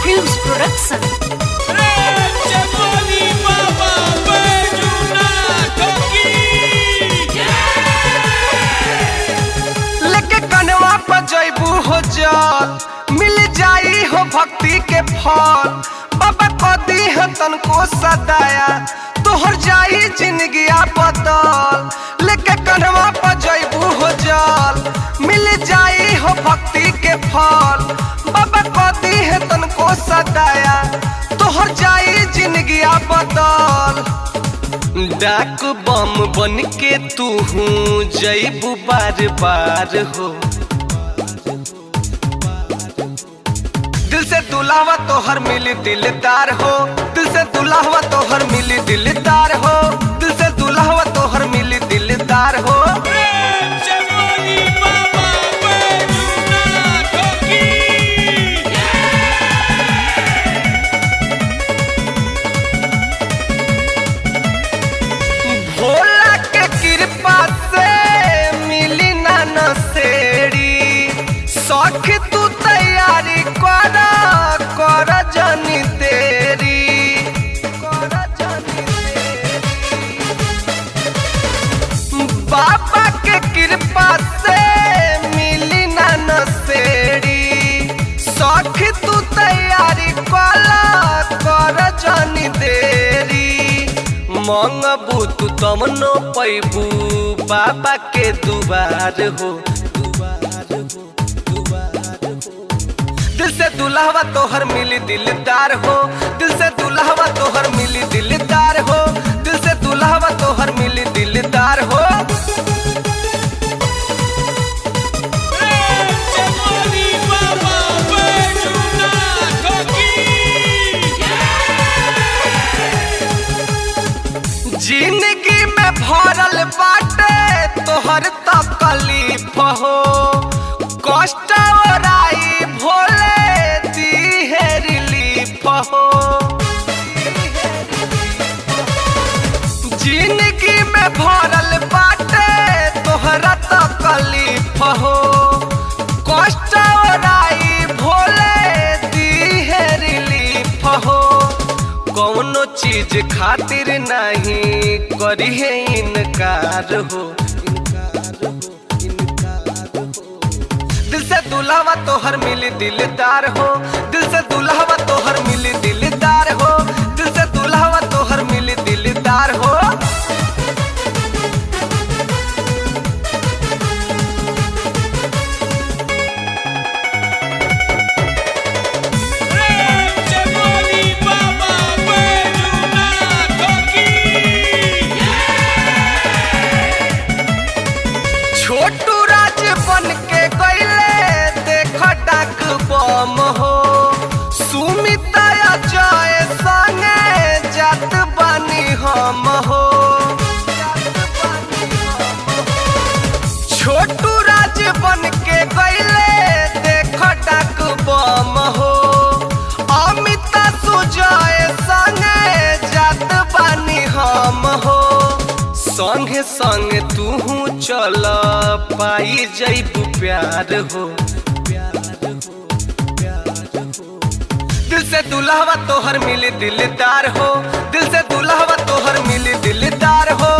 Films Production। लेके कनवा पर जैबू हो जल मिल जाई हो भक्ति के फल। बाबा कदी है तनको सदाया तोहर जाई जिंदगी बदल। लेके कनवा पर जैबू हो जल मिल जाई हो भक्ति के फल। बाबा कदी है तनको सदाया तोहर जाई जिंदगी बदल। डाक बम बन के तू जैबू बार बार हो। दिल से दुलावा तोहर मिली दिलदार हो। दिल से दुलावा तोहर मिली दिलदार हो। दिल से दुलावा तोहर मिली दिलदार हो। भोला के कृपा से मिली ना नसेड़ी। शौक तू तैयारी कर जानी तेरी। बाबा के कृपा से मिली ना नसेड़ी। शौक तू तैयारी कर जानी तेरी। मंगबू तू तमनो पैबू बाबा के दुबार हो। दिल से दुल्हवा तोहर मिली दिलदार हो। दिल से दुल्हवा तोहर मिली दिलदार हो। दिल से दुल्हवा तोहर मिली दिलदार हो। जिंदगी में भरल बाटे तोहर तकलीफ हो। कष्ट ओराई भोले दी है रिलीफ हो। जिंदगी में भरल बाटे तोहर तकलीफ हो। कष्ट ओराई भोले दी है रिलीफ हो। कौनो चीज खातिर नहीं करी है इनकार हो। दिल से दुल्हवा तोहर मिली दिलदार हो। दिल से दुल्हवा तोहर मिली दिलदार हो। दिल से दुल्हवा तोहर मिली दिलदार हो। छोटू राज बन के गईले देख डाक बम हो। सुमिता जय संगे जात बानी हम हो। छोटू राज बन के गईले देख डाक बम हो। अमिता सुजय संगे जात बानी हम हो। संगे संगे तू चल पाई जैबू प्यार हो। दिल से दुल्हवा तोहर मिली दिलदार हो। दिल से दुल्हवा तोहर मिली दिलदार हो।